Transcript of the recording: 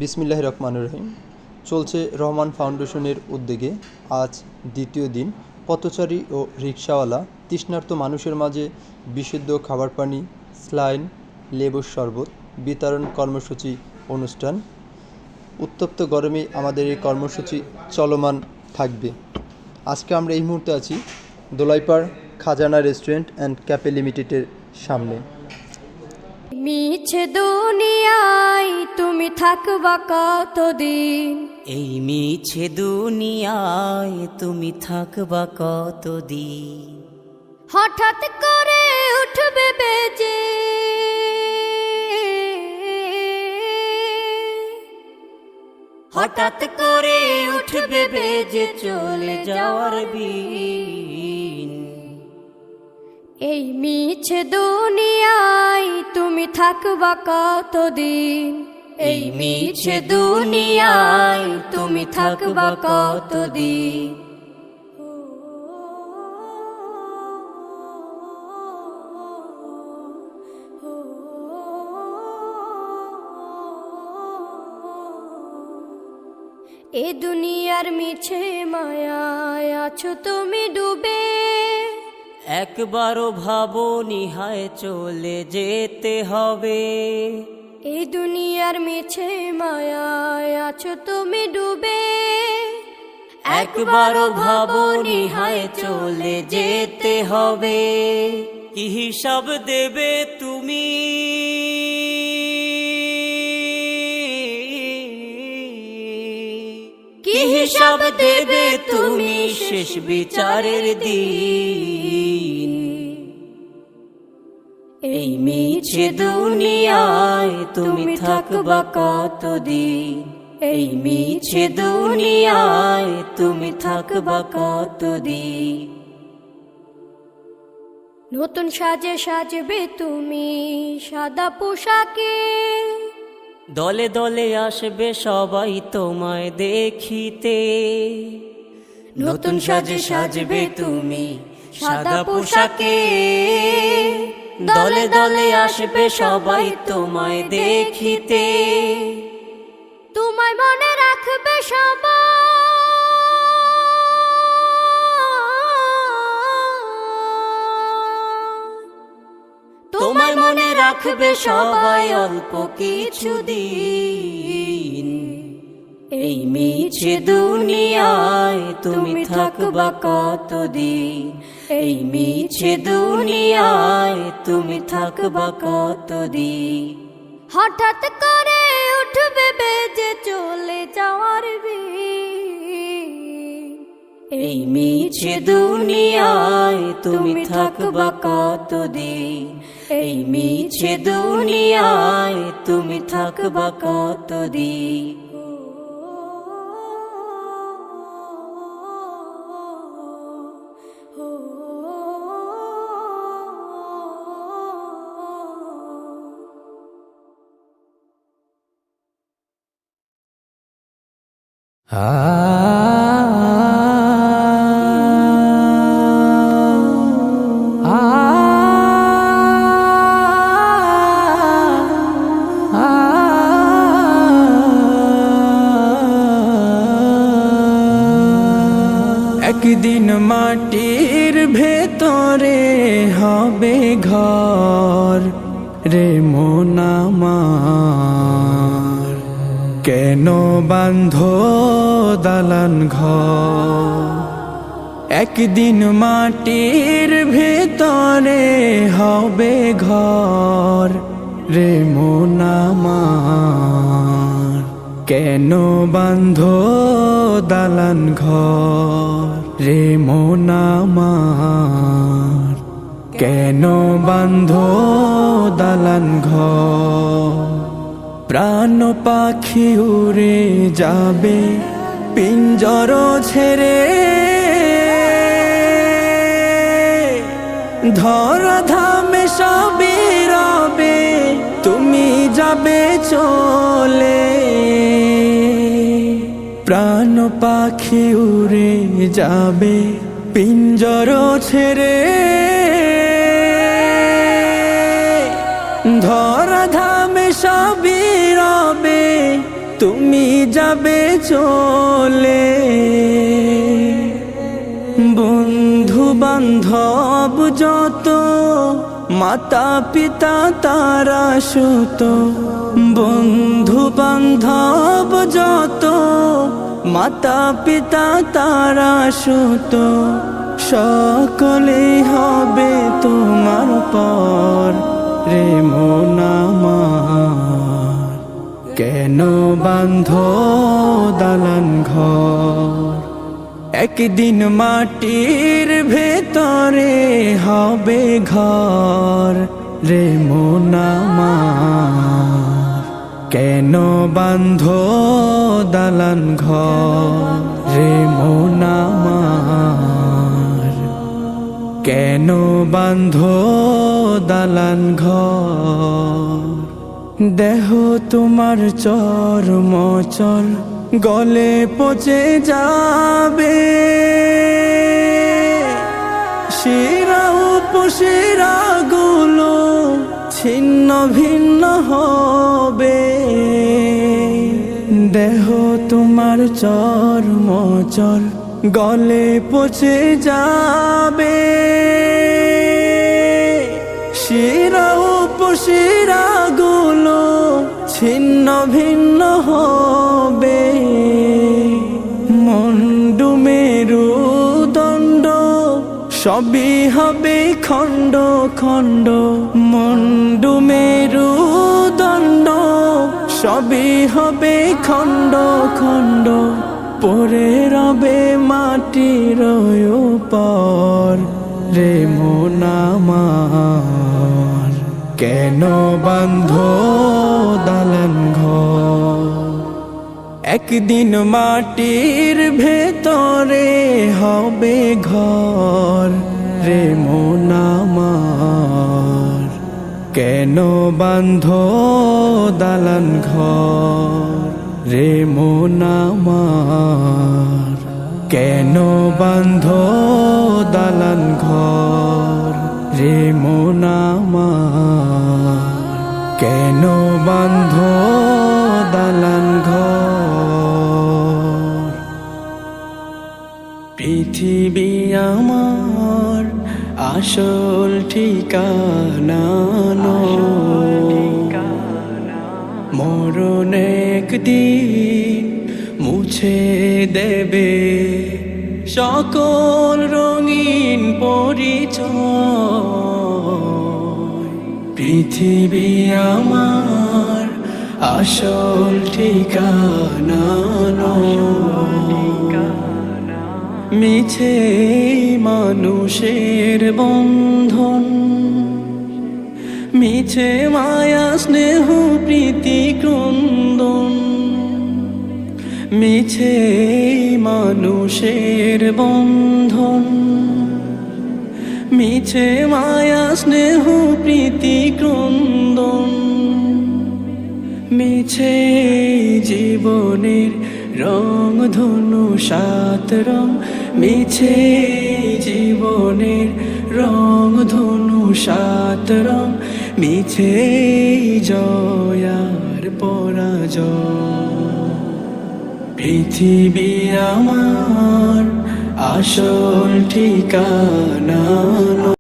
বিসমিল্লাহির রহমানির রহিম। চলছে রহমান ফাউন্ডেশনের উদ্যোগে আজ দ্বিতীয় দিন পথচারী ও রিকশাওয়ালা তৃষ্ণার্ত মানুষের মাঝে বিশুদ্ধ খাবার পানি, স্যালাইন, লেবুর শরবত বিতরণ কর্মসূচি অনুষ্ঠান। উত্তপ্ত গরমে আমাদের এই কর্মসূচি চলমান থাকবে। আজকে আমরা এই মুহূর্তে আছি দোলাইপাড় খাজানা রেস্টুরেন্ট অ্যান্ড ক্যাফে লিমিটেডের সামনে। মিছে দুনিয়ায় তুমি থাকবা কতদিন, এই মিছে দুনিয়ায় তুমি থাকবা কতদিন। হঠাৎ করে উঠবে বেজে হঠাৎ করে উঠবে বেজে চলে যাওয়ার বিন। এই মিছে দুনিয়ায় তুমি থাকবা কতদিন, এই মিছে দুনিয়ায় তুমি থাকবা কতদিন। এ দুনিয়ার মিছে মায়ায় আছো তুমি ডুবে, একবারও ভাবো নিহায় চলে যেতে হবে। এই দুনিয়ার মিছে মায়ায় আছো তুমি ডুবে, একবারও ভাবো নিহায় চলে যেতে হবে। কি হিসাব দেবে তুমি, কি হিসাব দেবে তুমি শেষ বিচারের দিন। এই মিছে দুনিয়ায় তুমি থাকবা কতদিন, এই মিছে দুনিয়ায় তুমি থাকবা কতদিন। নতুন সাজে সাজবে তুমি সাদা পোশাকে, দলে দলে আসবে সবাই তোমায় দেখিতে। নতুন সাজে সাজবে তুমি সাদা পোশাকে, দলে দলে আসবে সবাই তোমায় দেখিতে। তোমায় মনে রাখবে সবাই, তোমায় মনে রাখবে সবাই অল্প কিছু দিন। এই মিছে দুনিয়ায় তুমি থাকবা কতদিন, এই মিছে দুনিয়ায় তুমি থাকবা কতদিন। হঠাৎ করে উঠবে বেজে চলে যাওয়ার বিন। এই মিছে দুনিয়ায় তুমি থাকবা কতদিন, এই মিছে দুনিয়ায় তুমি থাকবা কতদিন। একদিন মাটির ভেতরে হবে ঘর রে মন আমার, কেন বাঁধো দালান ঘর। একদিন মাটির ভেতরে হবে ঘর রে মন আমার, কেন বাঁধো দালান ঘর রে মন আমার, কেন বাঁধো দালান ঘর। প্রাণ পাখি উড়ে যাবে পিঞ্জর ছেড়ে, ধরা ধামে সবই রবে তুমি যাবে চলে। প্রাণ পাখি উড়ে যাবে পিঞ্জর ছেড়ে, ধরা ধামে সবই রবে তুমি যাবে চলে। বন্ধু বান্ধব যত, মাতা পিতা তারা সুত। বন্ধু বান্ধব যত, মাতা পিতা তারা সুত। সকলেই হবে তোমার পর রে মন আমার। কেন বাঁধো দালান ঘর, একদিন মাটির ভেতরে হবে ঘর রে মন আমার। কেন বাঁধো দালান ঘর রে মন আমার। কেন বাঁধো দালান ঘর। দেহ তোমার চর্মচল গলে পচে যাবে। শিরা উপশিরা গুলো ছিন্ন ভিন্ন হবে। দেহ তোমার চর্মচল গলে পচে যাবে। শিরা উপশিরা গুলো ছিন্ন ভিন্ন হবে। মুন্ডু মেরুদণ্ড সবই হবে খণ্ড খণ্ড। মুন্ডু মেরুদণ্ড সবই হবে খণ্ড খণ্ড। পড়ে রবে মাটির উপর রে মন আমার। কেন বাঁধো দালান ঘর, একদিন মাটির ভেতরে হবে ঘর রে মন আমার। কেন বাঁধো দালান ঘর রে মন আমার। কেন বাঁধো দালান ঘর রে মন আমার। কেন বাঁধো দালান ঘর। পৃথিবী আমার আসল ঠিকানা নয়। মরণ একদিন মুছে দেবে সকল রঙিন পরিচয়। পৃথিবী আমার আসল ঠিকানা নয়। মিছে মানুষের বন্ধন, মিছে মায়া স্নেহ প্রীতি ক্রন্দন। মিছে মানুষের বন্ধন, মিছে মায়া স্নেহ প্রীতি ক্রন্দন। মিছে জীবনের রং ধনু সাত রং। মিছে জীবনের রং ধনু সাত রং। মিছে জয়ার পরাজয়। পৃথিবী আমার আসল ঠিকানা।